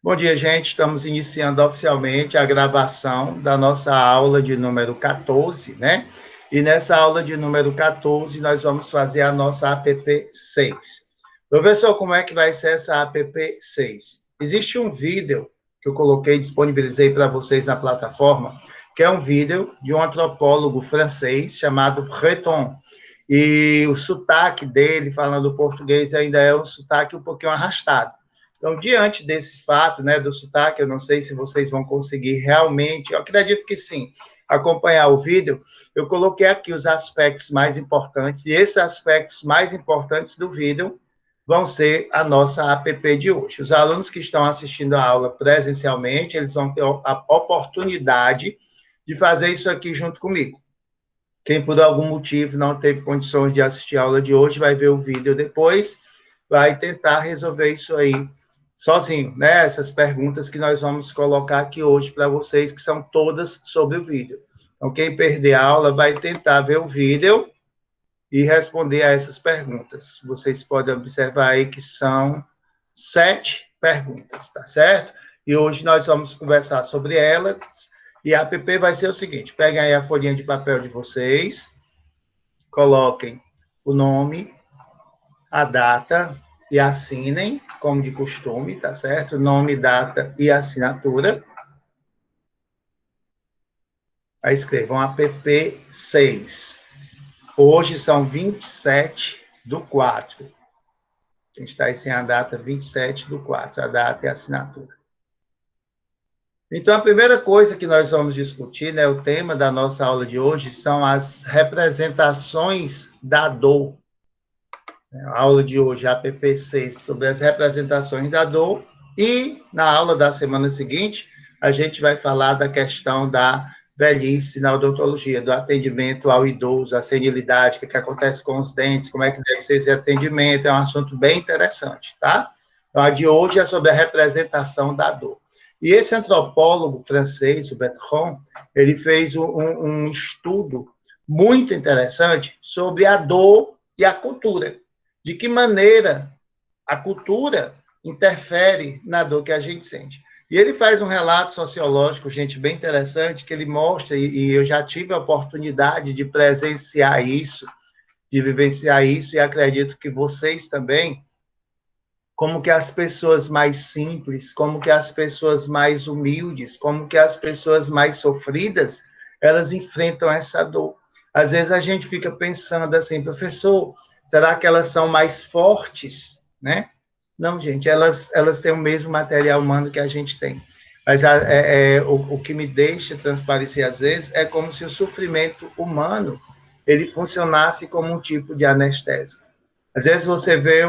Bom dia, gente. Estamos iniciando oficialmente a gravação da nossa aula de número 14, né? E nessa aula de número 14, nós vamos fazer a nossa APP 6. Professor, como é que vai ser essa APP 6? Existe um vídeo que eu coloquei, disponibilizei para vocês na plataforma, que é um vídeo de um antropólogo francês chamado Breton. E o sotaque dele, falando português, ainda é um sotaque um pouquinho arrastado. Então, diante desse fato, né, do sotaque, eu não sei se vocês vão conseguir realmente, eu acredito que sim, acompanhar o vídeo, eu coloquei aqui os aspectos mais importantes, e esses aspectos mais importantes do vídeo vão ser a nossa APP de hoje. Os alunos que estão assistindo a aula presencialmente, eles vão ter a oportunidade de fazer isso aqui junto comigo. Quem, por algum motivo, não teve condições de assistir a aula de hoje, vai ver o vídeo depois, vai tentar resolver isso aí sozinho, né? Essas perguntas que nós vamos colocar aqui hoje para vocês, que são todas sobre o vídeo. Então, quem perder a aula vai tentar ver o vídeo e responder a essas perguntas. Vocês podem observar aí que são 7 perguntas, tá certo? E hoje nós vamos conversar sobre elas. E a APP vai ser o seguinte: peguem aí a folhinha de papel de vocês, coloquem o nome, a data e assinem, como de costume, tá certo? Nome, data e assinatura. Aí escrevam APP 6. Hoje são 27/4. A gente está aí sem a data 27/4, a data e a assinatura. Então, a primeira coisa que nós vamos discutir, né, o tema da nossa aula de hoje, são as representações da dor. A aula de hoje, a APP 6, sobre as representações da dor, e na aula da semana seguinte, a gente vai falar da questão da velhice na odontologia, do atendimento ao idoso, a senilidade, o que acontece com os dentes, como é que deve ser esse atendimento, é um assunto bem interessante, tá? Então, a de hoje é sobre a representação da dor. E esse antropólogo francês, o Bertrand, ele fez um estudo muito interessante sobre a dor e a cultura. De que maneira a cultura interfere na dor que a gente sente. E ele faz um relato sociológico, gente, bem interessante, que ele mostra, e eu já tive a oportunidade de presenciar isso, de vivenciar isso, e acredito que vocês também, como que as pessoas mais simples, como que as pessoas mais humildes, como que as pessoas mais sofridas, elas enfrentam essa dor. Às vezes a gente fica pensando assim, professor, será que elas são mais fortes, né? Não, gente, elas têm o mesmo material humano que a gente tem. Mas o que me deixa transparecer, às vezes, é como se o sofrimento humano ele funcionasse como um tipo de anestésico. Às vezes você vê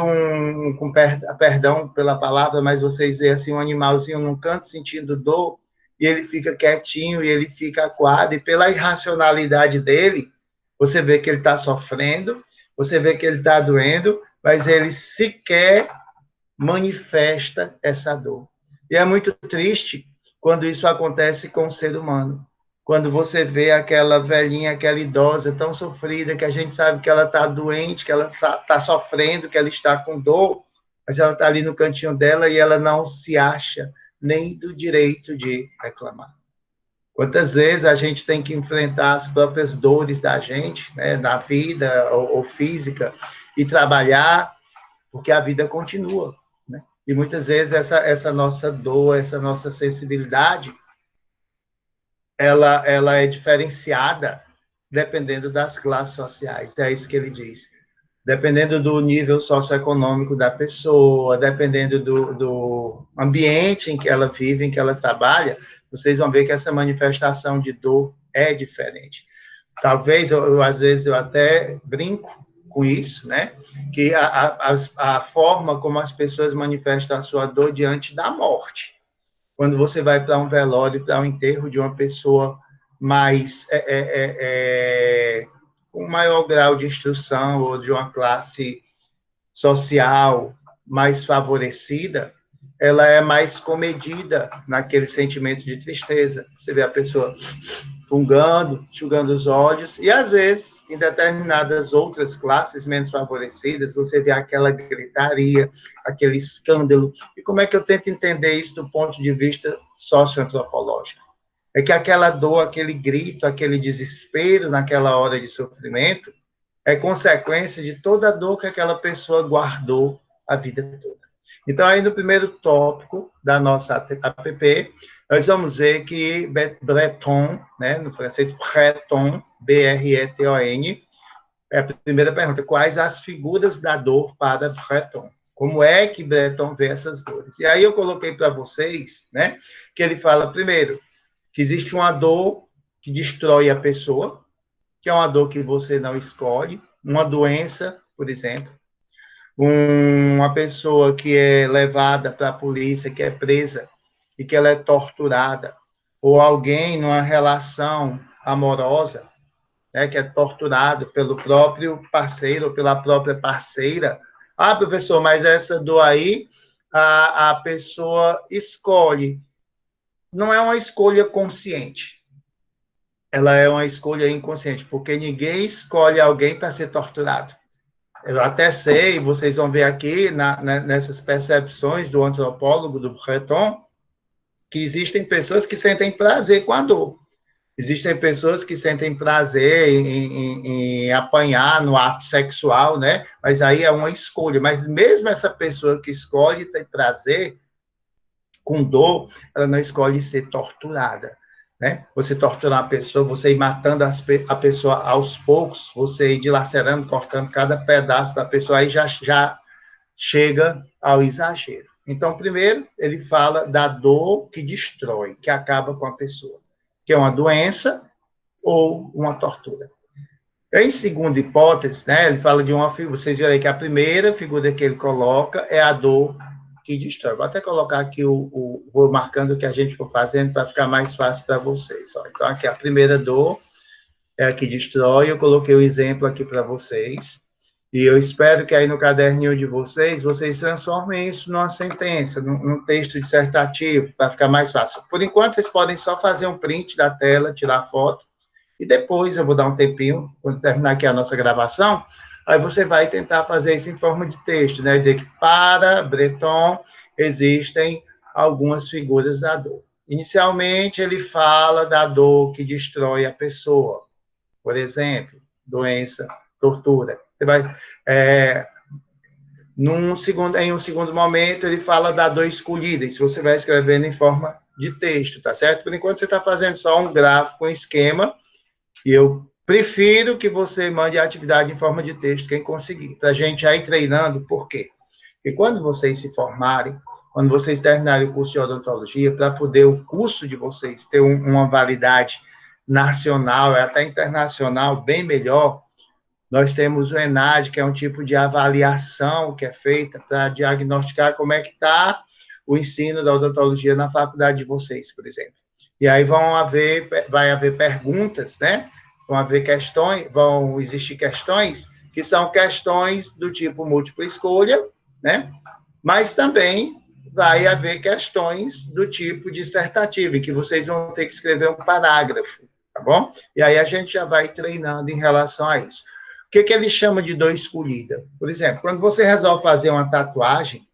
com perdão pela palavra, mas vocês vê assim um animalzinho num canto sentindo dor, e ele fica quietinho, e ele fica acuado, e pela irracionalidade dele, você vê que ele está sofrendo, você vê que ele está doendo, mas ele sequer manifesta essa dor. E é muito triste quando isso acontece com o ser humano. Quando você vê aquela velhinha, aquela idosa tão sofrida, que a gente sabe que ela está doente, que ela está sofrendo, que ela está com dor, mas ela está ali no cantinho dela e ela não se acha nem do direito de reclamar. Quantas vezes a gente tem que enfrentar as próprias dores da gente, né, na vida ou física, e trabalhar, porque a vida continua, né? E muitas vezes essa nossa dor, essa nossa sensibilidade, ela é diferenciada dependendo das classes sociais. É isso que ele diz. Dependendo do nível socioeconômico da pessoa, dependendo do ambiente em que ela vive, em que ela trabalha, vocês vão ver que essa manifestação de dor é diferente. Talvez, às vezes, eu até brinco com isso, né? Que a forma como as pessoas manifestam a sua dor diante da morte. Quando você vai para um velório, para um enterro de uma pessoa mais com maior grau de instrução ou de uma classe social mais favorecida, ela é mais comedida naquele sentimento de tristeza. Você vê a pessoa fungando, enxugando os olhos, e às vezes, em determinadas outras classes menos favorecidas, você vê aquela gritaria, aquele escândalo. E como é que eu tento entender isso do ponto de vista socioantropológico? É que aquela dor, aquele grito, aquele desespero naquela hora de sofrimento é consequência de toda a dor que aquela pessoa guardou a vida toda. Então, aí no primeiro tópico da nossa app, nós vamos ver que Breton, né, no francês, Breton, B-R-E-T-O-N, é a primeira pergunta, quais as figuras da dor para Breton? Como é que Breton vê essas dores? E aí eu coloquei para vocês, né, que ele fala, primeiro, que existe uma dor que destrói a pessoa, que é uma dor que você não escolhe, uma doença, por exemplo, uma pessoa que é levada para a polícia, que é presa e que ela é torturada, ou alguém numa relação amorosa, né, que é torturado pelo próprio parceiro ou pela própria parceira. Ah, professor, mas essa dor aí, a pessoa escolhe. Não é uma escolha consciente. Ela é uma escolha inconsciente, porque ninguém escolhe alguém para ser torturado. Eu até sei, vocês vão ver aqui, nessas percepções do antropólogo, do Breton, que existem pessoas que sentem prazer com a dor. Existem pessoas que sentem prazer em apanhar no ato sexual, né? Mas aí é uma escolha. Mas mesmo essa pessoa que escolhe ter prazer com dor, ela não escolhe ser torturada, né? Você torturar a pessoa, você ir matando a pessoa aos poucos, você ir dilacerando, cortando cada pedaço da pessoa, aí já chega ao exagero. Então, primeiro, ele fala da dor que destrói, que acaba com a pessoa, que é uma doença ou uma tortura. Em segunda hipótese, né, ele fala de uma figura, vocês viram aí que a primeira figura que ele coloca é a dor que destrói. Vou até colocar aqui vou marcando o que a gente for fazendo para ficar mais fácil para vocês. Ó. Então, aqui a primeira dor é a que destrói, eu coloquei o exemplo aqui para vocês, e eu espero que aí no caderninho de vocês transformem isso numa sentença, num texto dissertativo, para ficar mais fácil. Por enquanto, vocês podem só fazer um print da tela, tirar foto, e depois eu vou dar um tempinho, quando terminar aqui a nossa gravação, aí você vai tentar fazer isso em forma de texto, né? Dizer que para Breton existem algumas figuras da dor. Inicialmente, ele fala da dor que destrói a pessoa. Por exemplo, doença, tortura. Você vai... em um segundo momento, ele fala da dor escolhida, e se você vai escrevendo em forma de texto, tá certo? Por enquanto, você está fazendo só um gráfico, um esquema, e eu prefiro que você mande a atividade em forma de texto, quem conseguir, para a gente ir treinando. Por quê? Porque quando vocês se formarem, quando vocês terminarem o curso de odontologia, para poder o curso de vocês ter uma validade nacional, até internacional, bem melhor, nós temos o ENAD, que é um tipo de avaliação que é feita para diagnosticar como é que está o ensino da odontologia na faculdade de vocês, por exemplo. E aí vai haver perguntas, né? Vão existir questões que são questões do tipo múltipla escolha, né? Mas também vai haver questões do tipo dissertativo, em que vocês vão ter que escrever um parágrafo, tá bom? E aí a gente já vai treinando em relação a isso. O que ele chama de dor escolhida? Por exemplo, quando você resolve fazer uma tatuagem,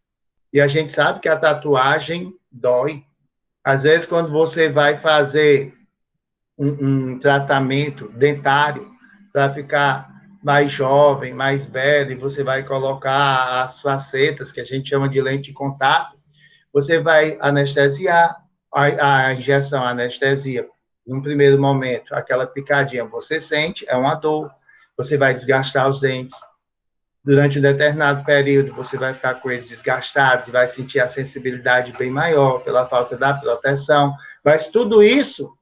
e a gente sabe que a tatuagem dói. Às vezes, quando você vai fazer um tratamento dentário para ficar mais jovem, mais velho, e você vai colocar as facetas, que a gente chama de lente de contato, você vai anestesiar, a injeção anestesia, num primeiro momento, aquela picadinha, você sente, é uma dor, você vai desgastar os dentes, durante um determinado período, você vai ficar com eles desgastados e vai sentir a sensibilidade bem maior pela falta da proteção, mas tudo isso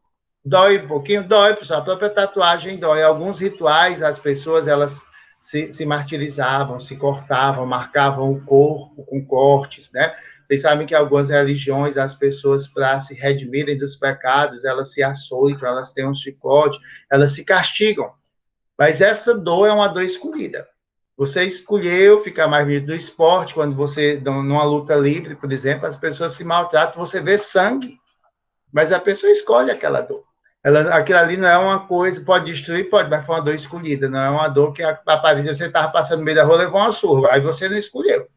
dói um pouquinho, dói, pessoal, a própria tatuagem dói. Alguns rituais, as pessoas, elas se martirizavam, se cortavam, marcavam o corpo com cortes, né? Vocês sabem que em algumas religiões, as pessoas, para se redimirem dos pecados, elas se açoitam, elas têm um chicote, elas se castigam. Mas essa dor é uma dor escolhida. Você escolheu ficar mais livre do esporte, quando você, numa luta livre, por exemplo, as pessoas se maltratam, você vê sangue, mas a pessoa escolhe aquela dor. Aquilo ali não é uma coisa, pode destruir, pode, mas foi uma dor escolhida, não é uma dor que apareceu, você estava passando no meio da rua, levou uma surra, aí você não escolheu.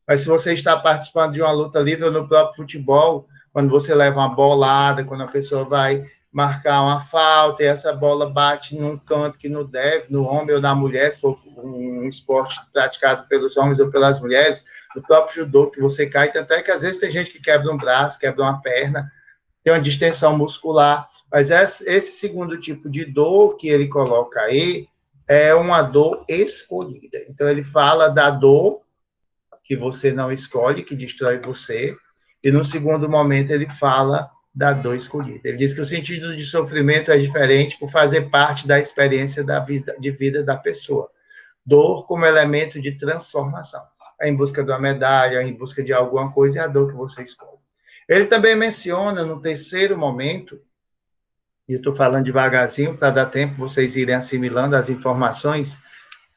Mas se você está participando de uma luta livre ou no próprio futebol, quando você leva uma bolada, quando a pessoa vai marcar uma falta e essa bola bate num canto que não deve, no homem ou na mulher, se for um esporte praticado pelos homens ou pelas mulheres, no próprio judô que você cai, tanto é que às vezes tem gente que quebra um braço, quebra uma perna, tem uma distensão muscular, mas esse segundo tipo de dor que ele coloca aí é uma dor escolhida. Então, ele fala da dor que você não escolhe, que destrói você, e no segundo momento ele fala da dor escolhida. Ele diz que o sentido de sofrimento é diferente por fazer parte da experiência da vida, de vida da pessoa. Dor como elemento de transformação. É em busca de uma medalha, é em busca de alguma coisa, é a dor que você escolhe. Ele também menciona, no terceiro momento, e eu estou falando devagarzinho para dar tempo vocês irem assimilando as informações,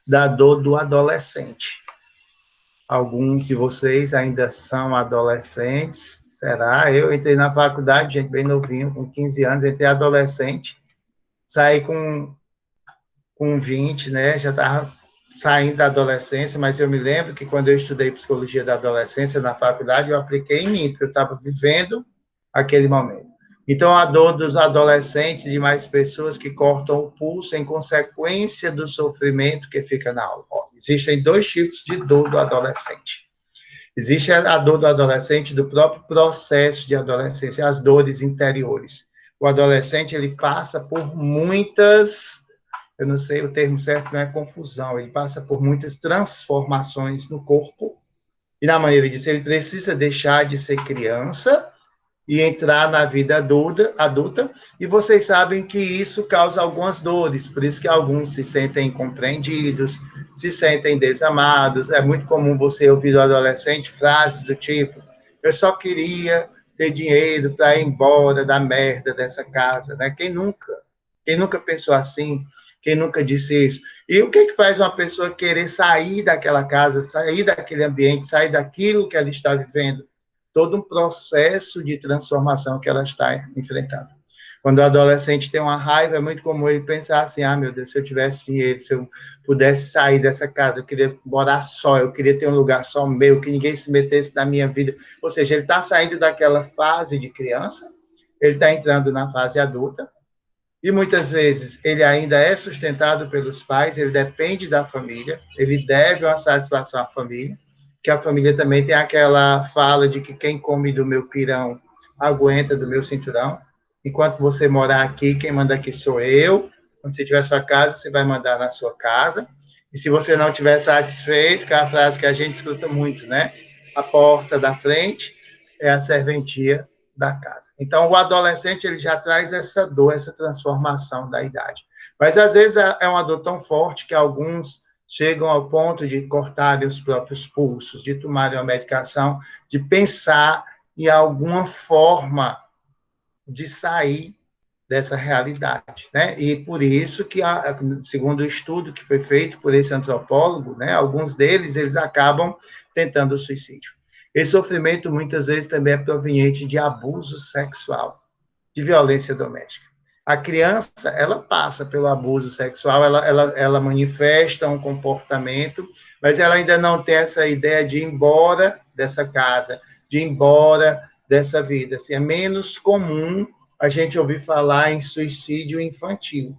da dor do adolescente. Alguns de vocês ainda são adolescentes, será? Eu entrei na faculdade, gente, bem novinho, com 15 anos, entrei adolescente, saí com 20, né? Já estava saindo da adolescência, mas eu me lembro que quando eu estudei psicologia da adolescência na faculdade, eu apliquei em mim, porque eu estava vivendo aquele momento. Então, a dor dos adolescentes e de mais pessoas que cortam o pulso em consequência do sofrimento que fica na alma. Existem dois tipos de dor do adolescente. Existe a dor do adolescente, do próprio processo de adolescência, as dores interiores. O adolescente, ele passa por muitas, eu não sei o termo certo, não é confusão, ele passa por muitas transformações no corpo, e na maneira disso, ele precisa deixar de ser criança e entrar na vida adulta, e vocês sabem que isso causa algumas dores, por isso que alguns se sentem incompreendidos, se sentem desamados. É muito comum você ouvir do adolescente frases do tipo: eu só queria ter dinheiro para ir embora da merda dessa casa, né? Quem nunca? Quem nunca pensou assim? Quem nunca disse isso? E o que faz uma pessoa querer sair daquela casa, sair daquele ambiente, sair daquilo que ela está vivendo? Todo um processo de transformação que ela está enfrentando. Quando o adolescente tem uma raiva, é muito comum ele pensar assim: ah, meu Deus, se eu tivesse dinheiro, se eu pudesse sair dessa casa, eu queria morar só, eu queria ter um lugar só meu, que ninguém se metesse na minha vida. Ou seja, ele está saindo daquela fase de criança, ele está entrando na fase adulta, e muitas vezes ele ainda é sustentado pelos pais, ele depende da família, ele deve uma satisfação à família, que a família também tem aquela fala de que quem come do meu pirão aguenta do meu cinturão. Enquanto você morar aqui, quem manda aqui sou eu. Quando você tiver sua casa, você vai mandar na sua casa. E se você não estiver satisfeito, que é a frase que a gente escuta muito, né? A porta da frente é a serventia da casa. Então, o adolescente ele já traz essa dor, essa transformação da idade. Mas, às vezes, é uma dor tão forte que alguns chegam ao ponto de cortarem os próprios pulsos, de tomarem a medicação, de pensar em alguma forma de sair dessa realidade, né? E por isso que, segundo o estudo que foi feito por esse antropólogo, né, alguns deles, eles acabam tentando o suicídio. Esse sofrimento, muitas vezes, também é proveniente de abuso sexual, de violência doméstica. A criança, ela passa pelo abuso sexual, ela manifesta um comportamento, mas ela ainda não tem essa ideia de ir embora dessa casa, de ir embora dessa vida. Assim, é menos comum a gente ouvir falar em suicídio infantil.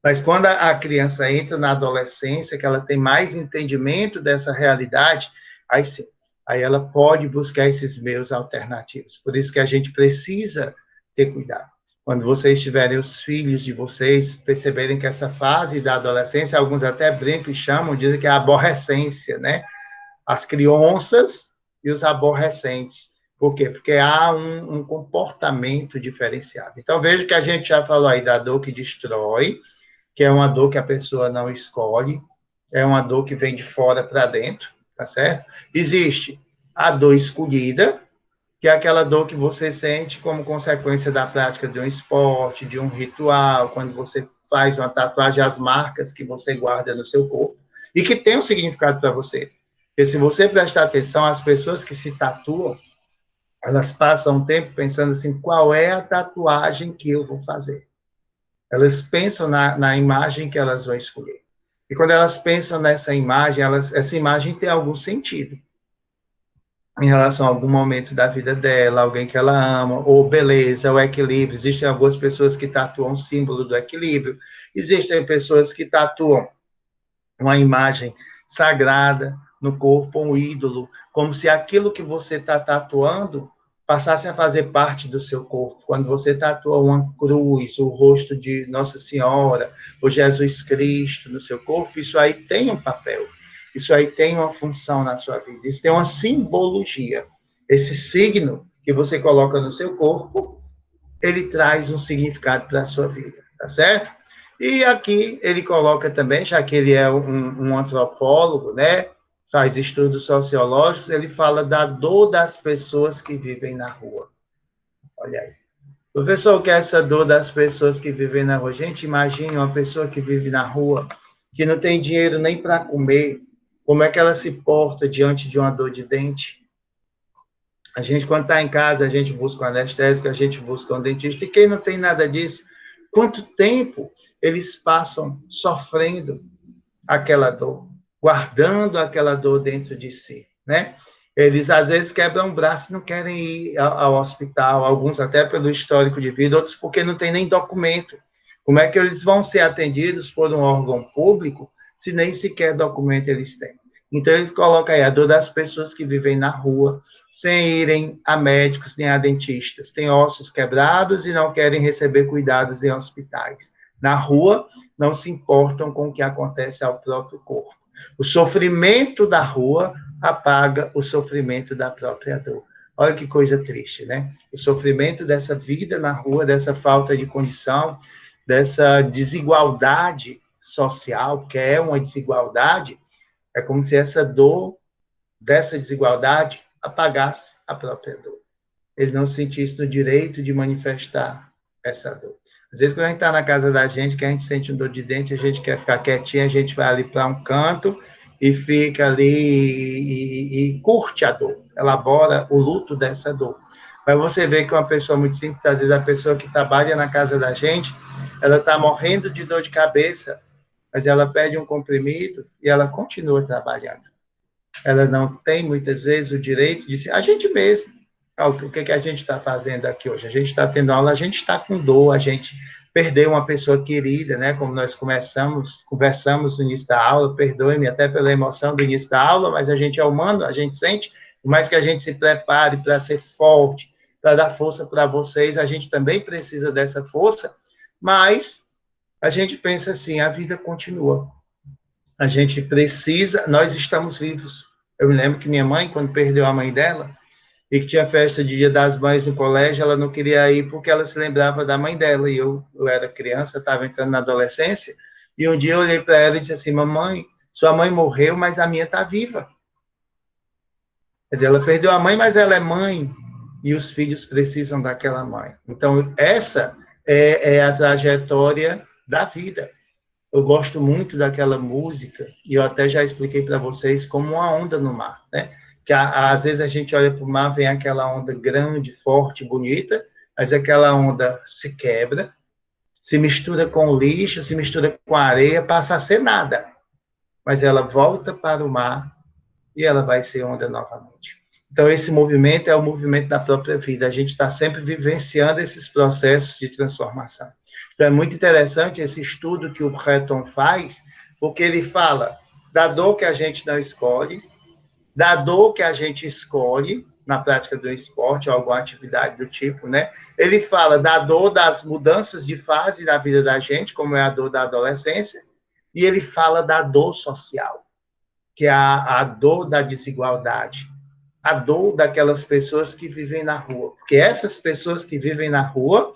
Mas quando a criança entra na adolescência, que ela tem mais entendimento dessa realidade, aí sim, aí ela pode buscar esses meios alternativos. Por isso que a gente precisa ter cuidado. Quando vocês tiverem os filhos de vocês, perceberem que essa fase da adolescência, alguns até brincam e chamam, dizem que é a aborrecência, né? As crianças e os aborrecentes. Por quê? Porque há um comportamento diferenciado. Então, veja que a gente já falou aí da dor que destrói, que é uma dor que a pessoa não escolhe, é uma dor que vem de fora para dentro, tá certo? Existe a dor escolhida, que é aquela dor que você sente como consequência da prática de um esporte, de um ritual, quando você faz uma tatuagem, as marcas que você guarda no seu corpo, e que tem um significado para você. Porque se você prestar atenção, as pessoas que se tatuam, Elas passam um tempo pensando assim, qual é a tatuagem que eu vou fazer? Elas pensam na imagem que elas vão escolher. E quando elas pensam nessa imagem, essa imagem tem algum sentido em relação a algum momento da vida dela, alguém que ela ama, ou beleza, ou equilíbrio. Existem algumas pessoas que tatuam o símbolo do equilíbrio, existem pessoas que tatuam uma imagem sagrada no corpo, um ídolo, como se aquilo que você está tatuando passasse a fazer parte do seu corpo. Quando você tatua uma cruz, o rosto de Nossa Senhora, ou Jesus Cristo no seu corpo, isso aí tem um papel, isso aí tem uma função na sua vida, isso tem uma simbologia. Esse signo que você coloca no seu corpo, ele traz um significado para a sua vida, tá certo? E aqui ele coloca também, já que ele é um antropólogo, né? Faz estudos sociológicos, ele fala da dor das pessoas que vivem na rua. Olha aí. Professor, o que é essa dor das pessoas que vivem na rua? Gente, imagine uma pessoa que vive na rua, que não tem dinheiro nem para comer, como é que ela se porta diante de uma dor de dente? A gente, quando está em casa, a gente busca um anestésico, a gente busca um dentista. E quem não tem nada disso, quanto tempo eles passam sofrendo aquela dor, guardando aquela dor dentro de si, né? Eles, às vezes, quebram o braço e não querem ir ao hospital, alguns até pelo histórico de vida, outros porque não tem nem documento. Como é que eles vão ser atendidos por um órgão público se nem sequer documento eles têm? Então, eles colocam aí a dor das pessoas que vivem na rua, sem irem a médicos nem a dentistas. Têm ossos quebrados e não querem receber cuidados em hospitais. Na rua, não se importam com o que acontece ao próprio corpo. O sofrimento da rua apaga o sofrimento da própria dor. Olha que coisa triste, né? O sofrimento dessa vida na rua, dessa falta de condição, dessa desigualdade social, porque é uma desigualdade, é como se essa dor dessa desigualdade apagasse a própria dor. Ele não sentisse no direito de manifestar essa dor. Às vezes, quando a gente está na casa da gente, que a gente sente um dor de dente, a gente quer ficar quietinho, a gente vai ali para um canto e fica ali e curte a dor, elabora o luto dessa dor. Mas você vê que uma pessoa muito simples, às vezes a pessoa que trabalha na casa da gente, ela está morrendo de dor de cabeça, mas ela pede um comprimido e ela continua trabalhando. Ela não tem, muitas vezes, o direito de ser a gente mesmo. O que a gente está fazendo aqui hoje? A gente está tendo aula, a gente está com dor, a gente perdeu uma pessoa querida, né? Como nós conversamos no início da aula, perdoe-me até pela emoção do início da aula, mas a gente é humano, a gente sente, por mais que a gente se prepare para ser forte, para dar força para vocês, a gente também precisa dessa força, mas a gente pensa assim, a vida continua. A gente precisa, nós estamos vivos. Eu me lembro que minha mãe, quando perdeu a mãe dela, e que tinha festa de Dia das Mães no colégio, ela não queria ir porque ela se lembrava da mãe dela. E eu era criança, estava entrando na adolescência, e um dia eu olhei para ela e disse assim, mamãe, sua mãe morreu, mas a minha está viva. Quer dizer, ela perdeu a mãe, mas ela é mãe, e os filhos precisam daquela mãe. Então, essa é a trajetória da vida. Eu gosto muito daquela música, e eu até já expliquei para vocês como uma onda no mar, né? Que às vezes a gente olha para o mar, vem aquela onda grande, forte, bonita, mas aquela onda se quebra, se mistura com o lixo, se mistura com a areia, passa a ser nada. Mas ela volta para o mar e ela vai ser onda novamente. Então, esse movimento é o movimento da própria vida. A gente está sempre vivenciando esses processos de transformação. Então, é muito interessante esse estudo que o Breton faz, porque ele fala da dor que a gente não escolhe, da dor que a gente escolhe na prática do esporte ou alguma atividade do tipo, né? Ele fala da dor das mudanças de fase na vida da gente, como é a dor da adolescência, e ele fala da dor social, que é a dor da desigualdade, a dor daquelas pessoas que vivem na rua. Porque essas pessoas que vivem na rua,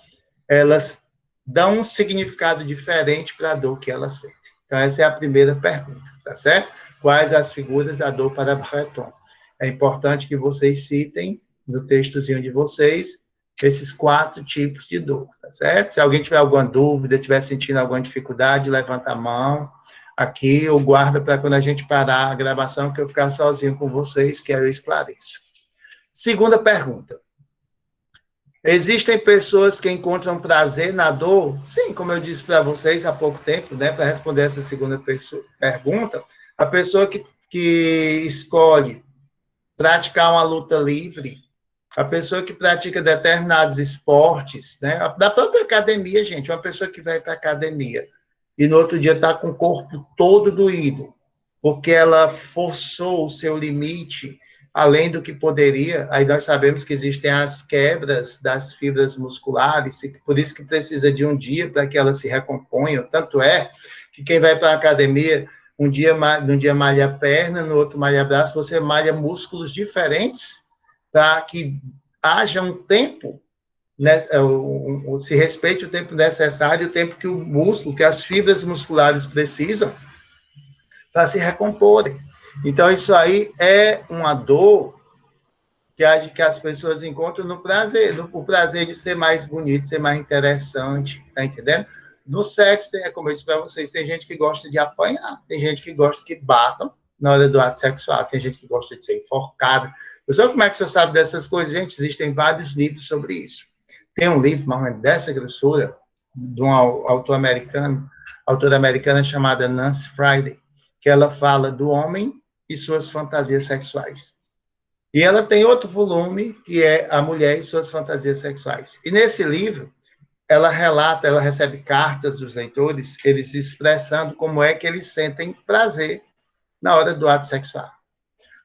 elas dão um significado diferente para a dor que elas sentem. Então, essa é a primeira pergunta, tá certo? Quais as figuras da dor para Breton? É importante que vocês citem no textozinho de vocês esses 4 tipos de dor, tá certo? Se alguém tiver alguma dúvida, estiver sentindo alguma dificuldade, levanta a mão aqui ou guarda para quando a gente parar a gravação, que eu ficar sozinho com vocês, que aí eu esclareço. Segunda pergunta. Existem pessoas que encontram prazer na dor? Sim, como eu disse para vocês há pouco tempo, né, para responder essa segunda pergunta, a pessoa que escolhe praticar uma luta livre, a pessoa que pratica determinados esportes, né, da própria academia, gente, uma pessoa que vai para a academia e no outro dia está com o corpo todo doído, porque ela forçou o seu limite além do que poderia, aí nós sabemos que existem as quebras das fibras musculares, por isso que precisa de um dia para que elas se recomponham. Tanto é que quem vai para a academia, um dia malha a perna, no outro malha braço, você malha músculos diferentes para que haja um tempo, né, se respeite o tempo necessário, o tempo que o músculo, que as fibras musculares precisam para se recomporem. Então, isso aí é uma dor que as pessoas encontram no prazer, o prazer de ser mais bonito, ser mais interessante, tá entendendo? No sexo, como eu disse para vocês, tem gente que gosta de apanhar, tem gente que gosta que batam na hora do ato sexual, tem gente que gosta de ser enforcado. Pessoal, como é que você sabe dessas coisas? Gente, existem vários livros sobre isso. Tem um livro, mais ou menos dessa grossura, de uma autora americana chamada Nancy Friday, que ela fala do homem e suas fantasias sexuais. E ela tem outro volume, que é A Mulher e Suas Fantasias Sexuais. E nesse livro, ela relata, ela recebe cartas dos leitores, eles expressando como é que eles sentem prazer na hora do ato sexual.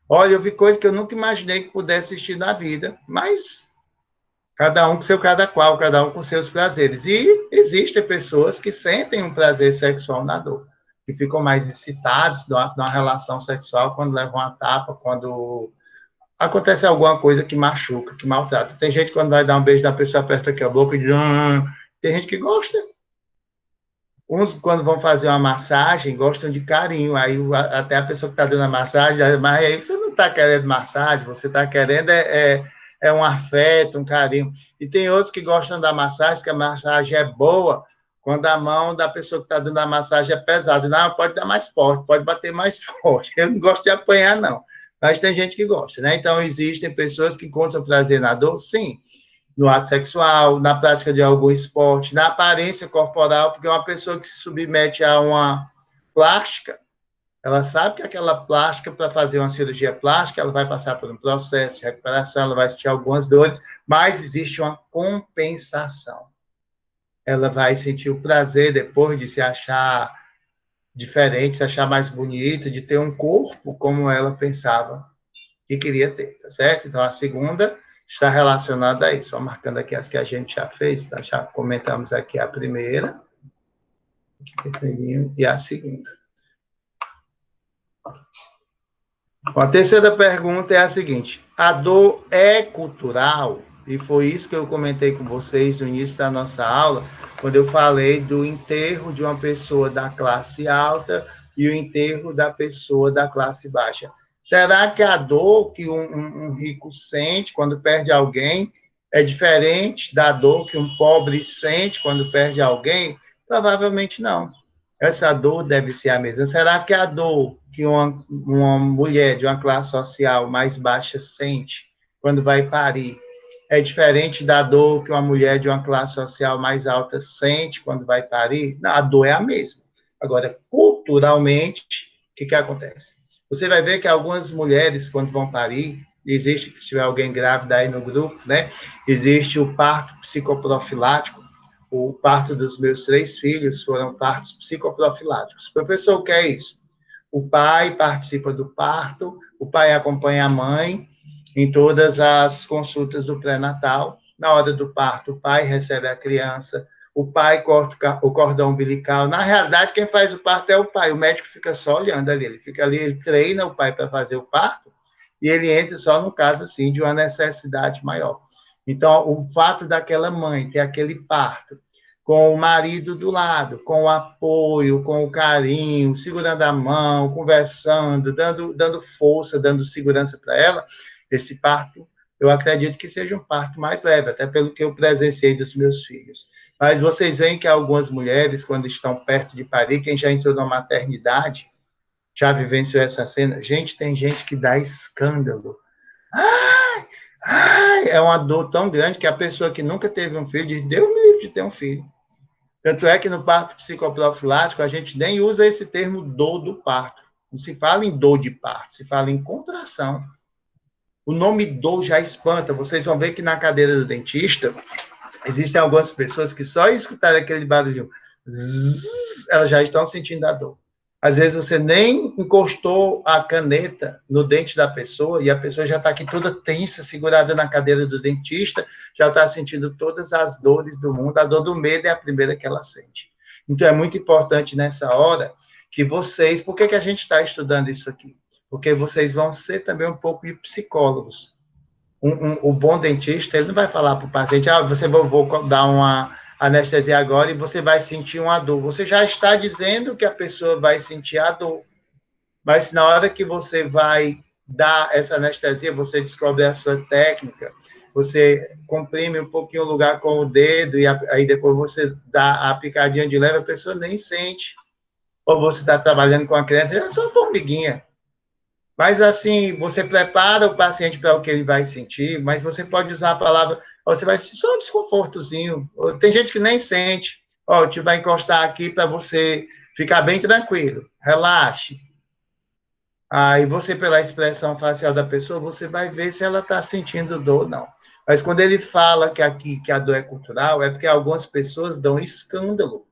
Olha, eu vi coisas que eu nunca imaginei que pudesse existir na vida, mas cada um com seu cada qual, cada um com seus prazeres. E existem pessoas que sentem um prazer sexual na dor, que ficam mais excitados numa relação sexual quando levam uma tapa, quando acontece alguma coisa que machuca, que maltrata. Tem gente que quando vai dar um beijo na pessoa, aperta aqui a boca e diz... Tem gente que gosta. Uns, quando vão fazer uma massagem, gostam de carinho. Aí até a pessoa que está dando a massagem, mas aí você não está querendo massagem, você está querendo é um afeto, um carinho. E tem outros que gostam da massagem, que a massagem é boa, quando a mão da pessoa que está dando a massagem é pesada. Não, pode dar mais forte, pode bater mais forte. Eu não gosto de apanhar, não. Mas tem gente que gosta, né? Então, existem pessoas que encontram prazer na dor, sim, no ato sexual, na prática de algum esporte, na aparência corporal, porque uma pessoa que se submete a uma plástica, ela sabe que aquela plástica, para fazer uma cirurgia plástica, ela vai passar por um processo de recuperação, ela vai sentir algumas dores, mas existe uma compensação. Ela vai sentir o prazer depois de se achar diferente, se achar mais bonita, de ter um corpo como ela pensava que queria ter, tá certo? Então, a segunda está relacionada a isso. Vou marcando aqui as que a gente já fez, tá? Já comentamos aqui a primeira, e a segunda. Bom, a terceira pergunta é a seguinte: a dor é cultural? E foi isso que eu comentei com vocês no início da nossa aula, quando eu falei do enterro de uma pessoa da classe alta e o enterro da pessoa da classe baixa. Será que a dor que um rico sente quando perde alguém é diferente da dor que um pobre sente quando perde alguém? Provavelmente não. Essa dor deve ser a mesma. Será que a dor que uma mulher de uma classe social mais baixa sente quando vai parir é diferente da dor que uma mulher de uma classe social mais alta sente quando vai parir? Não, a dor é a mesma. Agora, culturalmente, o que acontece? Você vai ver que algumas mulheres, quando vão parir, existe, se tiver alguém grávida aí no grupo, né? Existe o parto psicoprofilático. O parto dos meus 3 filhos foram partos psicoprofiláticos. Professor, o que é isso? O pai participa do parto, o pai acompanha a mãe em todas as consultas do pré-natal. Na hora do parto, o pai recebe a criança, o pai corta o cordão umbilical. Na realidade, quem faz o parto é o pai, o médico fica só olhando ali, ele fica ali, ele treina o pai para fazer o parto, e ele entra só no caso, assim, de uma necessidade maior. Então, o fato daquela mãe ter aquele parto, com o marido do lado, com o apoio, com o carinho, segurando a mão, conversando, dando força, dando segurança para ela, esse parto, eu acredito que seja um parto mais leve, até pelo que eu presenciei dos meus filhos. Mas vocês veem que algumas mulheres, quando estão perto de parir, quem já entrou na maternidade, já vivenciou essa cena, gente, tem gente que dá escândalo. Ai, ai, é uma dor tão grande que a pessoa que nunca teve um filho diz, Deus me livre de ter um filho. Tanto é que no parto psicoprofilático a gente nem usa esse termo dor do parto. Não se fala em dor de parto, se fala em contração. O nome dor já espanta. Vocês vão ver que na cadeira do dentista, existem algumas pessoas que só escutarem aquele barulho, zzz, elas já estão sentindo a dor. Às vezes você nem encostou a caneta no dente da pessoa e a pessoa já está aqui toda tensa, segurada na cadeira do dentista, já está sentindo todas as dores do mundo. A dor do medo é a primeira que ela sente. Então, é muito importante nessa hora que vocês... Por que a gente está estudando isso aqui? Porque vocês vão ser também um pouco psicólogos. O bom dentista, ele não vai falar para o paciente, vou dar uma anestesia agora e você vai sentir uma dor. Você já está dizendo que a pessoa vai sentir a dor. Mas na hora que você vai dar essa anestesia, você descobre a sua técnica, você comprime um pouquinho o lugar com o dedo e aí depois você dá a picadinha de leve, a pessoa nem sente. Ou você está trabalhando com a criança, é só uma formiguinha. Mas, assim, você prepara o paciente para o que ele vai sentir, mas você pode usar a palavra, você vai sentir só um desconfortozinho. Tem gente que nem sente. Ó, te vai encostar aqui para você ficar bem tranquilo. Relaxe. Aí você, pela expressão facial da pessoa, você vai ver se ela está sentindo dor ou não. Mas quando ele fala que a dor é cultural, é porque algumas pessoas dão escândalo.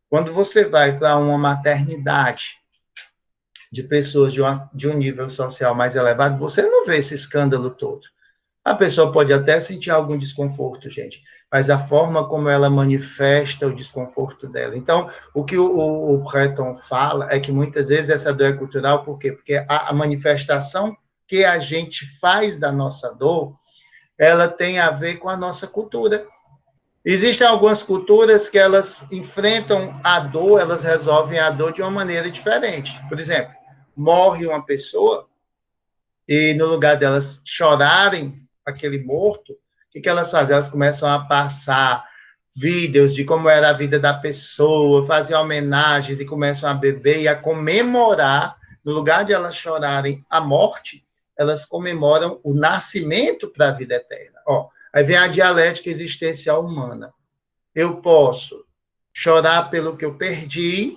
Quando você vai para uma maternidade de pessoas de um nível social mais elevado, você não vê esse escândalo todo. A pessoa pode até sentir algum desconforto, gente, mas a forma como ela manifesta o desconforto dela. Então, o que o Breton fala é que muitas vezes essa dor é cultural, por quê? Porque a manifestação que a gente faz da nossa dor, ela tem a ver com a nossa cultura. Existem algumas culturas que elas enfrentam a dor, elas resolvem a dor de uma maneira diferente. Por exemplo, morre uma pessoa e no lugar delas chorarem aquele morto, o que elas fazem? Elas começam a passar vídeos de como era a vida da pessoa, fazer homenagens e começam a beber e a comemorar, no lugar de elas chorarem a morte, elas comemoram o nascimento para a vida eterna. Ó, aí vem a dialética existencial humana. Eu posso chorar pelo que eu perdi,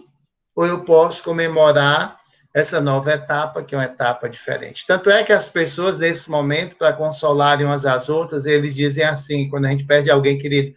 ou eu posso comemorar essa nova etapa, que é uma etapa diferente. Tanto é que as pessoas, nesse momento, para consolarem umas às outras, eles dizem assim, quando a gente perde alguém querido,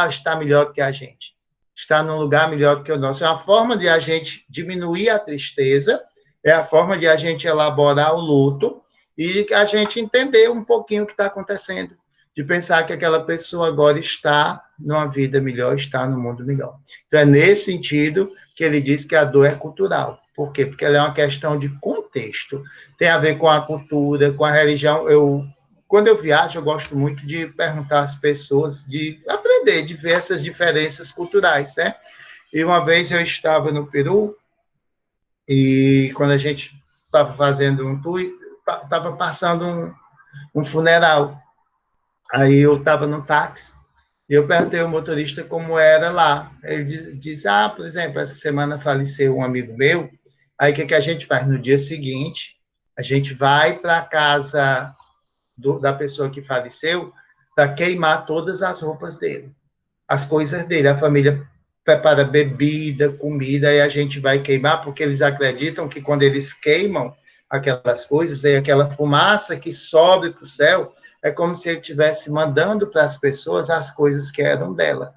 está melhor do que a gente, está num lugar melhor do que o nosso. É uma forma de a gente diminuir a tristeza, é a forma de a gente elaborar o luto e a gente entender um pouquinho o que está acontecendo, de pensar que aquela pessoa agora está numa vida melhor, está no mundo melhor. Então, é nesse sentido que ele diz que a dor é cultural. Por quê? Porque ela é uma questão de contexto. Tem a ver com a cultura, com a religião. Quando eu viajo, eu gosto muito de perguntar às pessoas, de aprender, de ver essas diferenças culturais, né? E uma vez eu estava no Peru, e quando a gente estava fazendo um tour, estava passando um funeral. Aí eu estava no táxi, e eu perguntei ao motorista como era lá. Ele disse, por exemplo, essa semana faleceu um amigo meu, aí o que a gente faz? No dia seguinte, a gente vai para a casa da pessoa que faleceu para queimar todas as roupas dele, as coisas dele. A família prepara bebida, comida, e a gente vai queimar, porque eles acreditam que quando eles queimam aquelas coisas, e aquela fumaça que sobe para o céu, é como se ele estivesse mandando para as pessoas as coisas que eram dela.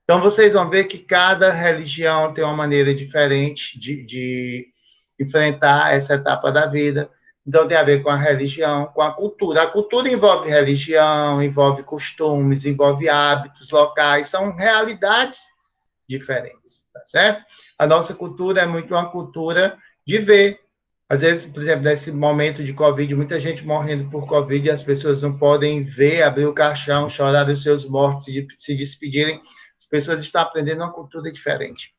Então, vocês vão ver que cada religião tem uma maneira diferente de enfrentar essa etapa da vida. Então, tem a ver com a religião, com a cultura. A cultura envolve religião, envolve costumes, envolve hábitos locais, são realidades diferentes, tá certo? A nossa cultura é muito uma cultura de ver. Às vezes, por exemplo, nesse momento de Covid, muita gente morrendo por Covid e as pessoas não podem ver, abrir o caixão, chorar os seus mortos, se despedirem. As pessoas estão aprendendo uma cultura diferente.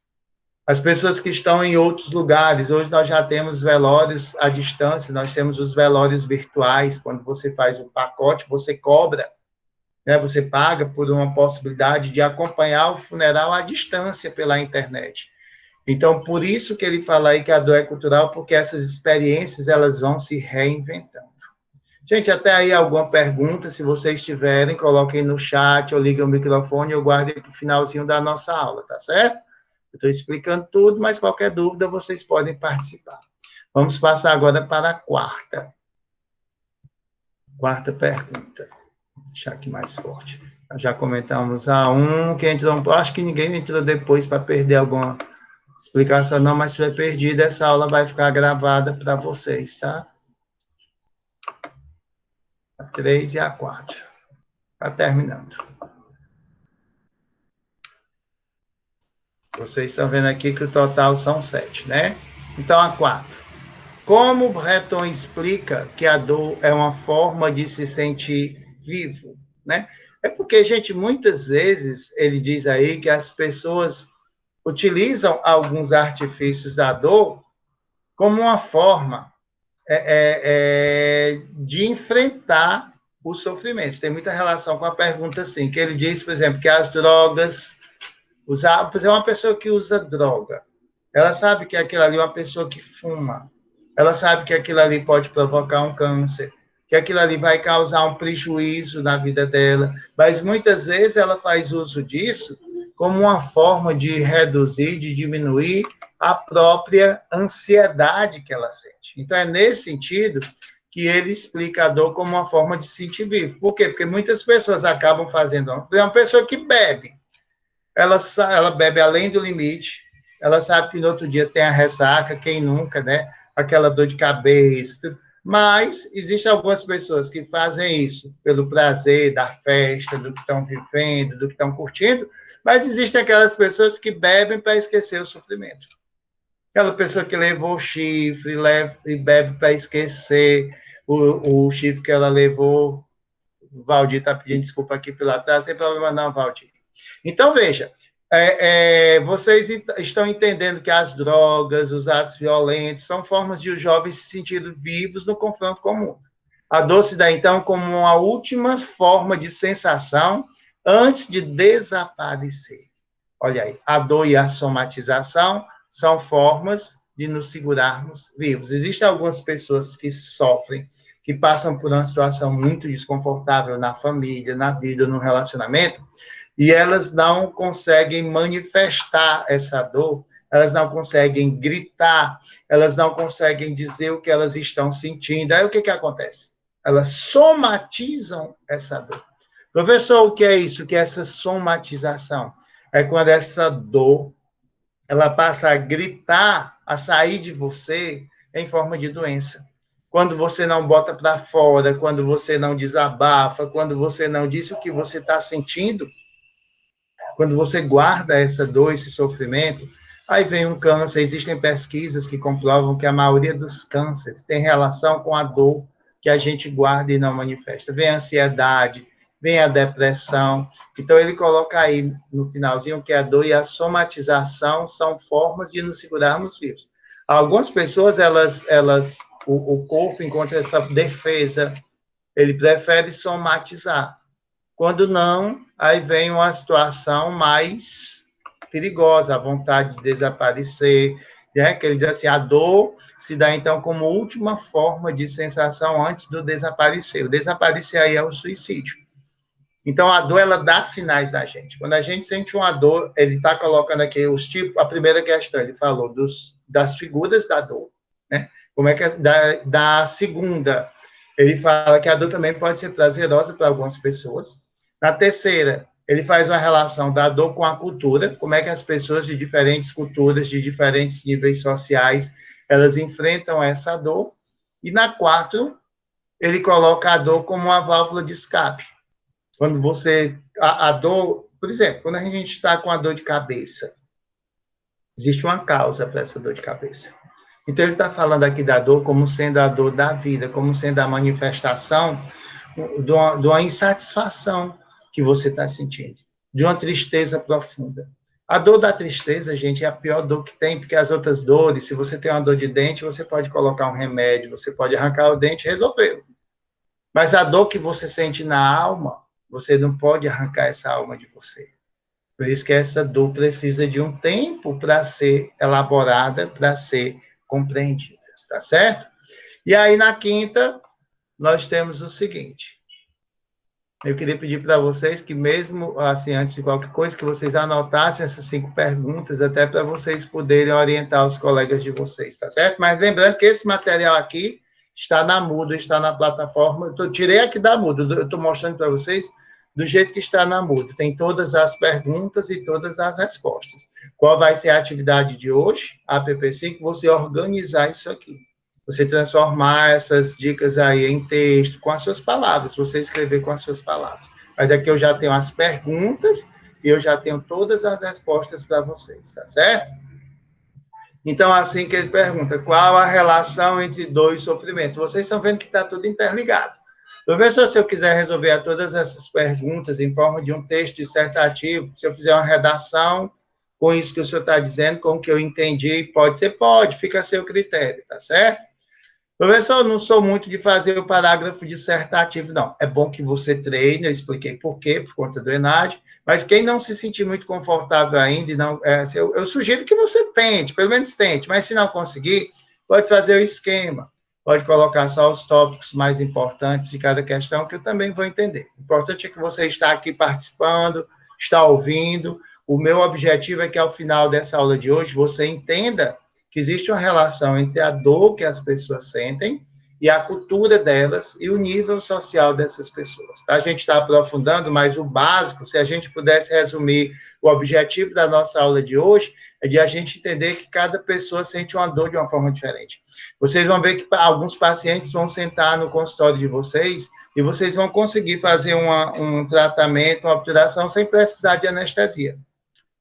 As pessoas que estão em outros lugares, hoje nós já temos velórios à distância, nós temos os velórios virtuais, quando você faz o pacote, você cobra, né, você paga por uma possibilidade de acompanhar o funeral à distância pela internet. Então, por isso que ele fala aí que a dor é cultural, porque essas experiências, elas vão se reinventando. Gente, até aí alguma pergunta, se vocês tiverem, coloquem no chat, ou liguem o microfone, eu guardei para o finalzinho da nossa aula, tá certo? Eu estou explicando tudo, mas qualquer dúvida vocês podem participar. Vamos passar agora para a quarta. Quarta pergunta. Vou deixar aqui mais forte. Já comentamos a um, que entrou, acho que ninguém entrou depois para perder alguma explicação, não, mas se foi perdida, essa aula vai ficar gravada para vocês, tá? A 3 e a 4. Está terminando. Vocês estão vendo aqui que o total são 7, né? Então, a 4. Como Breton explica que a dor é uma forma de se sentir vivo, né? É porque, gente, muitas vezes ele diz aí que as pessoas utilizam alguns artifícios da dor como uma forma de enfrentar o sofrimento. Tem muita relação com a pergunta, assim, que ele diz, por exemplo, que as drogas, por exemplo, uma pessoa que usa droga, ela sabe que aquilo ali é uma pessoa que fuma, ela sabe que aquilo ali pode provocar um câncer, que aquilo ali vai causar um prejuízo na vida dela, mas muitas vezes ela faz uso disso como uma forma de reduzir, de diminuir a própria ansiedade que ela sente. Então, é nesse sentido que ele explica a dor como uma forma de se sentir vivo. Por quê? Porque muitas pessoas acabam fazendo... Uma pessoa que bebe, ela bebe além do limite, ela sabe que no outro dia tem a ressaca, quem nunca, né? Aquela dor de cabeça, mas existem algumas pessoas que fazem isso pelo prazer da festa, do que estão vivendo, do que estão curtindo, mas existem aquelas pessoas que bebem para esquecer o sofrimento. Aquela pessoa que levou o chifre, leva e bebe para esquecer o chifre que ela levou. O Valdir está pedindo desculpa aqui pelo atraso, não tem problema não, Valdir. Então, veja, vocês estão entendendo que as drogas, os atos violentos, são formas de os jovens se sentirem vivos no confronto comum. A dor se dá, então, como uma última forma de sensação antes de desaparecer. Olha aí, a dor e a somatização são formas de nos segurarmos vivos. Existem algumas pessoas que sofrem, que passam por uma situação muito desconfortável na família, na vida, no relacionamento, e elas não conseguem manifestar essa dor, elas não conseguem gritar, elas não conseguem dizer o que elas estão sentindo. Aí o que acontece? Elas somatizam essa dor. Professor, o que é isso? O que é essa somatização? É quando essa dor, ela passa a gritar, a sair de você em forma de doença. Quando você não bota para fora, quando você não desabafa, quando você não diz o que você está sentindo, quando você guarda essa dor, esse sofrimento, aí vem um câncer. Existem pesquisas que comprovam que a maioria dos cânceres tem relação com a dor que a gente guarda e não manifesta. Vem a ansiedade, vem a depressão. Então, ele coloca aí no finalzinho que a dor e a somatização são formas de nos segurarmos vivos. Algumas pessoas, o corpo encontra essa defesa, ele prefere somatizar. Quando não, aí vem uma situação mais perigosa, a vontade de desaparecer, né? Que ele diz assim, a dor se dá, então, como última forma de sensação antes do desaparecer. O desaparecer aí é o suicídio. Então, a dor, ela dá sinais da gente. Quando a gente sente uma dor, ele está colocando aqui os tipos, a primeira questão, ele falou das figuras da dor, né? Como é que é da segunda? Ele fala que a dor também pode ser prazerosa para algumas pessoas. Na terceira, ele faz uma relação da dor com a cultura, como é que as pessoas de diferentes culturas, de diferentes níveis sociais, elas enfrentam essa dor. E na quarta, ele coloca a dor como uma válvula de escape. Quando você, a dor, por exemplo, quando a gente está com a dor de cabeça, existe uma causa para essa dor de cabeça. Então, ele está falando aqui da dor como sendo a dor da vida, como sendo a manifestação de uma insatisfação que você está sentindo, de uma tristeza profunda. A dor da tristeza, gente, é a pior dor que tem, porque as outras dores, se você tem uma dor de dente, você pode colocar um remédio, você pode arrancar o dente e resolveu. Mas a dor que você sente na alma, você não pode arrancar essa alma de você. Por isso que essa dor precisa de um tempo para ser elaborada, para ser compreendida, tá certo? E aí, na quinta, nós temos o seguinte. Eu queria pedir para vocês que, mesmo assim, antes de qualquer coisa, que vocês anotassem essas 5 perguntas, até para vocês poderem orientar os colegas de vocês, tá certo? Mas lembrando que esse material aqui está na Moodle, está na plataforma. Eu tirei aqui da Moodle, eu estou mostrando para vocês do jeito que está na Moodle. Tem todas as perguntas e todas as respostas. Qual vai ser a atividade de hoje? A PP5, você organizar isso aqui. Você transformar essas dicas aí em texto, com as suas palavras, você escrever com as suas palavras. Mas aqui eu já tenho as perguntas e eu já tenho todas as respostas para vocês, tá certo? Então, assim que ele pergunta, qual a relação entre dor e sofrimento? Vocês estão vendo que está tudo interligado. Professor, se eu quiser resolver todas essas perguntas em forma de um texto dissertativo, se eu fizer uma redação com isso que o senhor está dizendo, com o que eu entendi, pode ser? Pode, fica a seu critério, tá certo? Professor, eu não sou muito de fazer o parágrafo dissertativo, não. É bom que você treine, eu expliquei por quê, por conta do ENAD, mas quem não se sentir muito confortável ainda, não, eu sugiro que você tente, pelo menos tente, mas se não conseguir, pode fazer o esquema, pode colocar só os tópicos mais importantes de cada questão, que eu também vou entender. O importante é que você está aqui participando, está ouvindo. O meu objetivo é que, ao final dessa aula de hoje, você entenda que existe uma relação entre a dor que as pessoas sentem e a cultura delas e o nível social dessas pessoas. A gente está aprofundando, mas o básico, se a gente pudesse resumir o objetivo da nossa aula de hoje, é de a gente entender que cada pessoa sente uma dor de uma forma diferente. Vocês vão ver que alguns pacientes vão sentar no consultório de vocês e vocês vão conseguir fazer um tratamento, uma obturação, sem precisar de anestesia.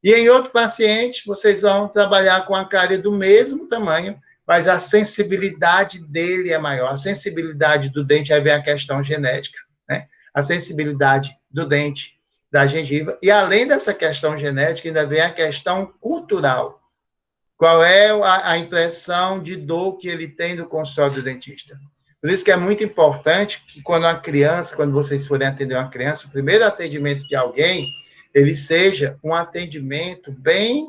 E em outro paciente, vocês vão trabalhar com a cárie do mesmo tamanho, mas a sensibilidade dele é maior. A sensibilidade do dente, aí vem a questão genética, né? A sensibilidade do dente, da gengiva. E além dessa questão genética, ainda vem a questão cultural. Qual é a impressão de dor que ele tem do consultório do dentista? Por isso que é muito importante que quando vocês forem atender uma criança, o primeiro atendimento de alguém, ele seja um atendimento bem,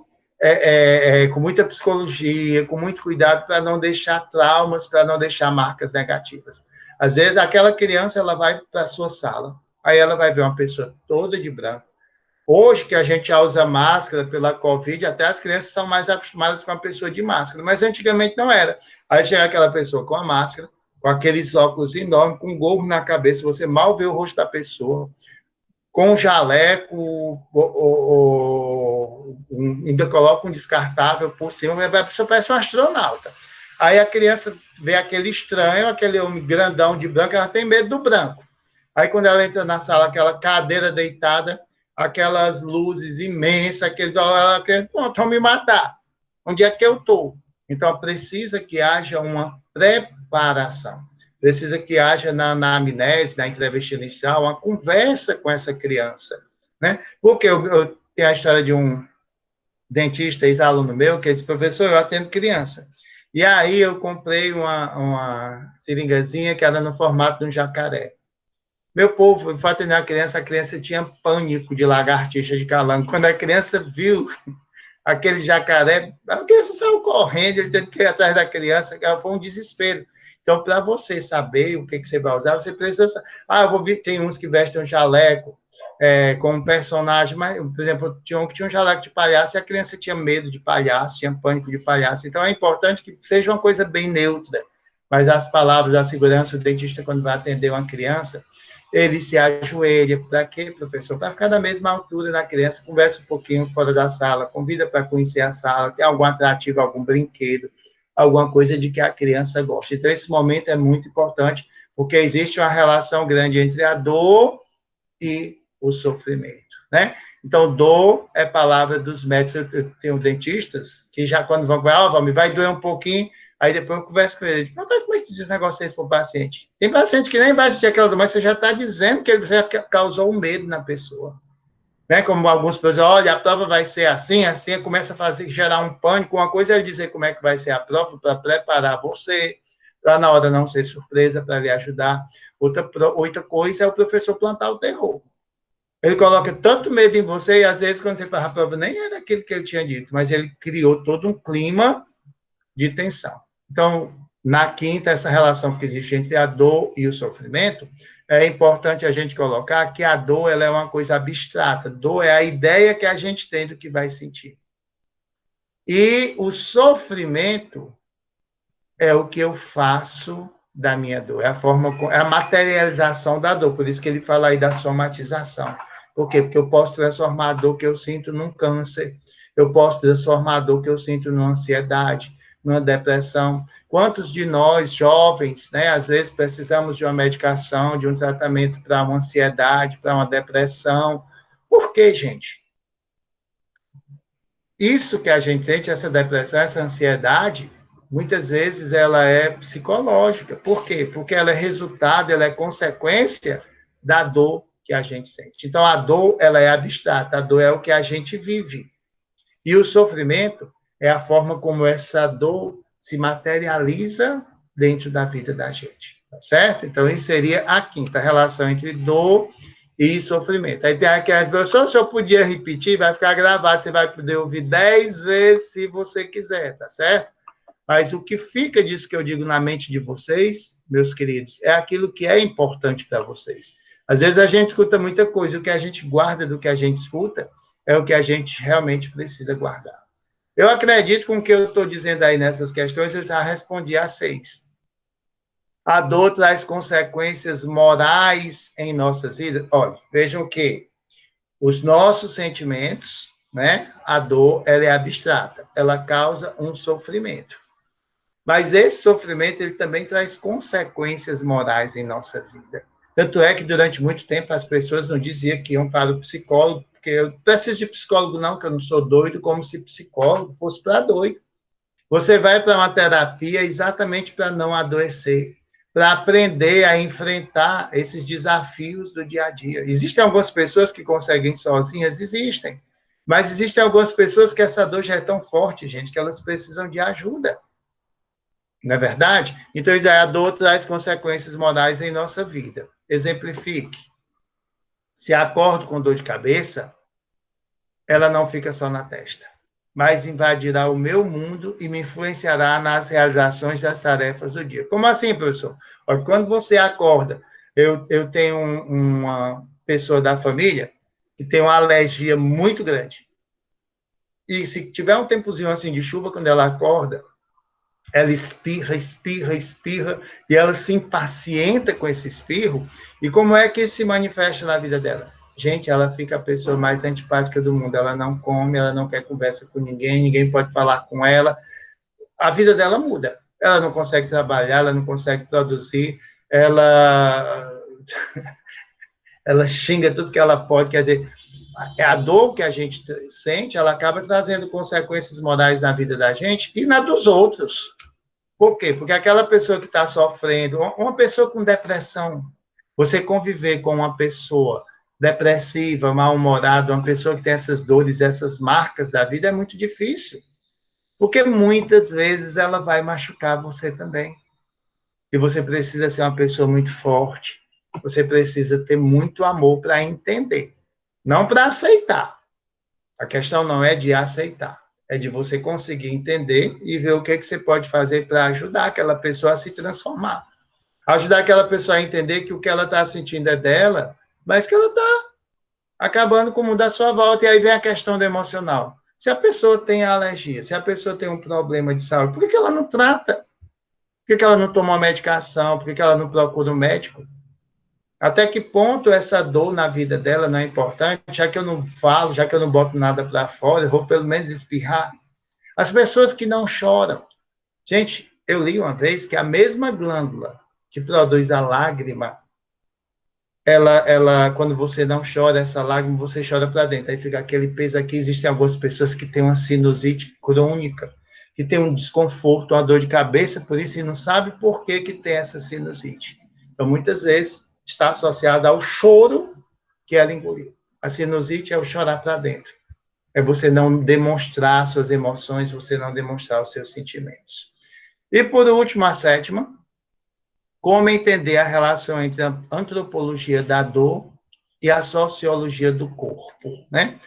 com muita psicologia, com muito cuidado para não deixar traumas, para não deixar marcas negativas. Às vezes, aquela criança, ela vai para a sua sala, aí ela vai ver uma pessoa toda de branco. Hoje, que a gente já usa máscara pela Covid, até as crianças são mais acostumadas com a pessoa de máscara, mas antigamente não era. Aí chega aquela pessoa com a máscara, com aqueles óculos enormes, com um gorro na cabeça, você mal vê o rosto da pessoa, com jaleco, ainda coloca um descartável por cima, a pessoa parece um astronauta. Aí a criança vê aquele estranho, aquele homem grandão de branco, ela tem medo do branco. Aí quando ela entra na sala, aquela cadeira deitada, aquelas luzes imensas, ela quer, vão me matar. Onde é que eu estou? Então, precisa que haja uma preparação. Precisa que haja na anamnese, na entrevista inicial, uma conversa com essa criança, né? Porque eu tenho a história de um dentista, ex-aluno meu, que disse, professor, eu atendo criança. E aí eu comprei uma seringazinha que era no formato de um jacaré. Meu povo, eu fui atender a criança tinha pânico de lagartixa de calango. Quando a criança viu aquele jacaré, a criança saiu correndo, ele teve que ir atrás da criança, foi um desespero. Então, para você saber o que você vai usar, você precisa... tem uns que vestem um jaleco com um personagem, mas, por exemplo, tinha um que tinha um jaleco de palhaço e a criança tinha medo de palhaço, tinha pânico de palhaço. Então, é importante que seja uma coisa bem neutra. Mas as palavras, a segurança, o dentista, quando vai atender uma criança, ele se ajoelha. Para quê, professor? Para ficar na mesma altura da criança, conversa um pouquinho fora da sala, convida para conhecer a sala, tem algum atrativo, algum brinquedo, alguma coisa de que a criança gosta. Então, esse momento é muito importante, porque existe uma relação grande entre a dor e o sofrimento, né? Então, dor é palavra dos médicos. Eu tenho dentistas que já, quando vão falar, vai doer um pouquinho, aí depois eu converso com ele. Como é que tu diz negócio desse para o paciente? Tem paciente que nem vai sentir aquela dor, mas você já está dizendo que você causou um medo na pessoa. Né? Como alguns professores, olha, a prova vai ser assim, começa a gerar um pânico. Uma coisa é dizer como é que vai ser a prova para preparar você, para na hora não ser surpresa, para lhe ajudar. Outra coisa é o professor plantar o terror. Ele coloca tanto medo em você, e às vezes, quando você faz a prova, nem era aquilo que ele tinha dito, mas ele criou todo um clima de tensão. Então, Na quinta, essa relação que existe entre a dor e o sofrimento, é importante a gente colocar que a dor ela é uma coisa abstrata. Dor é a ideia que a gente tem do que vai sentir. E o sofrimento é o que eu faço da minha dor, é a materialização da dor, por isso que ele fala aí da somatização. Por quê? Porque eu posso transformar a dor que eu sinto num câncer, eu posso transformar a dor que eu sinto numa ansiedade, numa depressão. Quantos de nós, jovens, né, às vezes precisamos de uma medicação, de um tratamento para uma ansiedade, para uma depressão? Por quê, gente? Isso que a gente sente, essa depressão, essa ansiedade, muitas vezes ela é psicológica. Por quê? Porque ela é resultado, ela é consequência da dor que a gente sente. Então, a dor, ela é abstrata, a dor é o que a gente vive. E o sofrimento é a forma como essa dor se materializa dentro da vida da gente. Tá certo? Então, isso seria a quinta relação entre dor e sofrimento. Aí tem aquelas pessoas, se eu podia repetir, vai ficar gravado, você vai poder ouvir 10 vezes se você quiser, tá certo? Mas o que fica disso que eu digo na mente de vocês, meus queridos, é aquilo que é importante para vocês. Às vezes a gente escuta muita coisa, o que a gente guarda do que a gente escuta é o que a gente realmente precisa guardar. Eu acredito com o que eu estou dizendo aí nessas questões, eu já respondi a 6. A dor traz consequências morais em nossas vidas. Olha, vejam que os nossos sentimentos, né? A dor, ela é abstrata, ela causa um sofrimento. Mas esse sofrimento, ele também traz consequências morais em nossa vida. Tanto é que, durante muito tempo, as pessoas não diziam que iam para o psicólogo, porque eu preciso de psicólogo não, que eu não sou doido, como se psicólogo fosse para doido. Você vai para uma terapia exatamente para não adoecer, para aprender a enfrentar esses desafios do dia a dia. Existem algumas pessoas que conseguem sozinhas? Existem. Mas existem algumas pessoas que essa dor já é tão forte, gente, que elas precisam de ajuda. Não é verdade? Então, a dor traz consequências morais em nossa vida. Exemplifique. Se acordo com dor de cabeça, ela não fica só na testa, mas invadirá o meu mundo e me influenciará nas realizações das tarefas do dia. Como assim, professor? Olha, quando você acorda, eu tenho uma pessoa da família que tem uma alergia muito grande. E se tiver um tempozinho assim de chuva, quando ela acorda, ela espirra, espirra, espirra, e ela se impacienta com esse espirro. E como é que isso se manifesta na vida dela? Gente, ela fica a pessoa mais antipática do mundo. Ela não come, ela não quer conversa com ninguém, ninguém pode falar com ela. A vida dela muda. Ela não consegue trabalhar, ela não consegue produzir, ela xinga tudo que ela pode. Quer dizer, a dor que a gente sente, ela acaba trazendo consequências morais na vida da gente e na dos outros. Por quê? Porque aquela pessoa que está sofrendo, uma pessoa com depressão, você conviver com uma pessoa depressiva, mal-humorada, uma pessoa que tem essas dores, essas marcas da vida, é muito difícil. Porque muitas vezes ela vai machucar você também. E você precisa ser uma pessoa muito forte. Você precisa ter muito amor para entender. Não para aceitar. A questão não é de aceitar. É de você conseguir entender e ver o que, que você pode fazer para ajudar aquela pessoa a se transformar. Ajudar aquela pessoa a entender que o que ela está sentindo é dela, mas que ela está acabando com o mundo à sua volta. E aí vem a questão do emocional. Se a pessoa tem alergia, se a pessoa tem um problema de saúde, por que ela não trata? Por que ela não toma uma medicação? Por que ela não procura um médico? Até que ponto essa dor na vida dela não é importante? Já que eu não falo, já que eu não boto nada para fora, eu vou pelo menos espirrar. As pessoas que não choram. Gente, eu li uma vez que a mesma glândula que produz a lágrima, quando você não chora, essa lágrima, você chora para dentro. Aí fica aquele peso aqui. Existem algumas pessoas que têm uma sinusite crônica, que tem um desconforto, uma dor de cabeça, por isso, e não sabe por que, que tem essa sinusite. Então, muitas vezes, está associada ao choro que ela engoliu. A sinusite é o chorar para dentro. É você não demonstrar suas emoções, você não demonstrar os seus sentimentos. E, por último, a sétima, como entender a relação entre a antropologia da dor e a sociologia do corpo, né?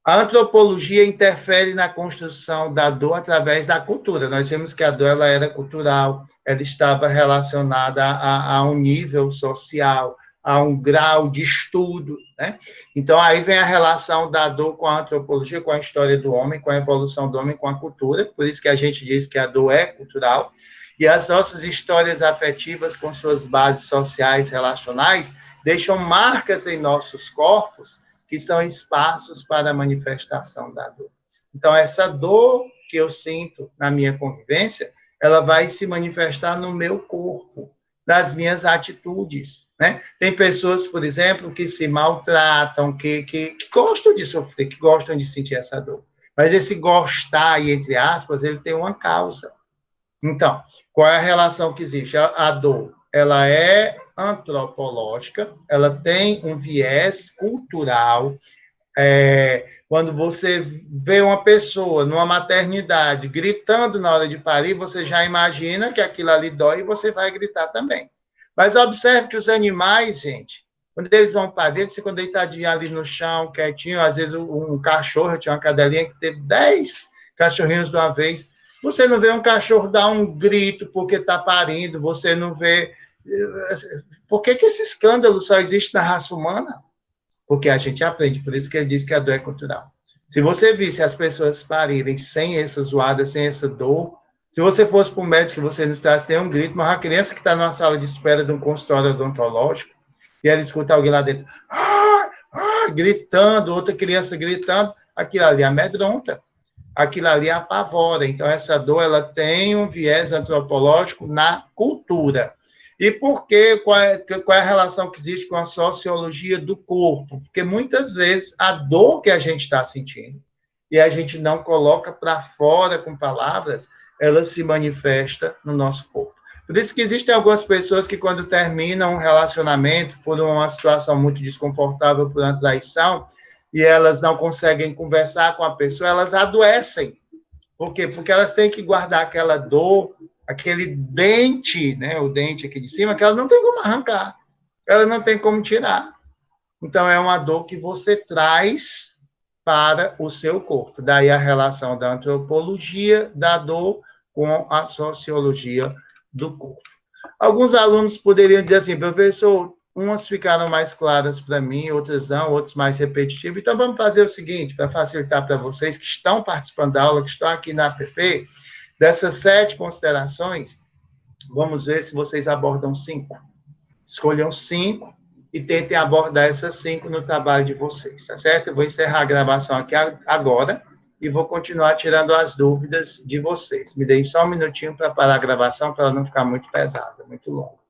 A antropologia interfere na construção da dor através da cultura. Nós vimos que a dor ela era cultural, ela estava relacionada a um nível social, a um grau de estudo, né? Então, aí vem a relação da dor com a antropologia, com a história do homem, com a evolução do homem, com a cultura. Por isso que a gente diz que a dor é cultural. E as nossas histórias afetivas, com suas bases sociais, relacionais, deixam marcas em nossos corpos, que são espaços para a manifestação da dor. Então, essa dor que eu sinto na minha convivência, ela vai se manifestar no meu corpo, nas minhas atitudes, né? Tem pessoas, por exemplo, que se maltratam, que gostam de sofrer, que gostam de sentir essa dor. Mas esse gostar, aí, entre aspas, ele tem uma causa. Então, qual é a relação que existe? A dor, ela é antropológica, ela tem um viés cultural. Quando você vê uma pessoa numa maternidade gritando na hora de parir, você já imagina que aquilo ali dói e você vai gritar também. Mas observe que os animais, gente, quando eles vão parir, eles ficam deitadinhos ali no chão, quietinho. Às vezes um cachorro, eu tinha uma cadelinha que teve 10 cachorrinhos de uma vez. Você não vê um cachorro dar um grito porque está parindo, você não vê. Por que esse escândalo só existe na raça humana? Porque a gente aprende, por isso que ele diz que a dor é cultural. Se você visse as pessoas parirem sem essa zoada, sem essa dor, se você fosse para o médico e você não estivesse nem um grito, mas uma criança que está numa sala de espera de um consultório odontológico, e ela escuta alguém lá dentro, gritando, outra criança gritando, aquilo ali amedronta, aquilo ali apavora. Então, essa dor, ela tem um viés antropológico na cultura. E por quê? Qual é a relação que existe com a sociologia do corpo? Porque muitas vezes a dor que a gente está sentindo, e a gente não coloca para fora com palavras, ela se manifesta no nosso corpo. Por isso que existem algumas pessoas que, quando terminam um relacionamento por uma situação muito desconfortável, por uma traição, e elas não conseguem conversar com a pessoa, elas adoecem. Por quê? Porque elas têm que guardar aquela dor, aquele dente, né, o dente aqui de cima, que ela não tem como arrancar, ela não tem como tirar. Então, é uma dor que você traz para o seu corpo. Daí a relação da antropologia da dor com a sociologia do corpo. Alguns alunos poderiam dizer assim, professor, umas ficaram mais claras para mim, outras não, outras mais repetitivas. Então, vamos fazer o seguinte, para facilitar para vocês que estão participando da aula, que estão aqui na APP, dessas 7 considerações, vamos ver se vocês abordam 5. Escolham 5 e tentem abordar essas 5 no trabalho de vocês, tá certo? Eu vou encerrar a gravação aqui agora e vou continuar tirando as dúvidas de vocês. Me deem só um minutinho para parar a gravação, para ela não ficar muito pesada, muito longa.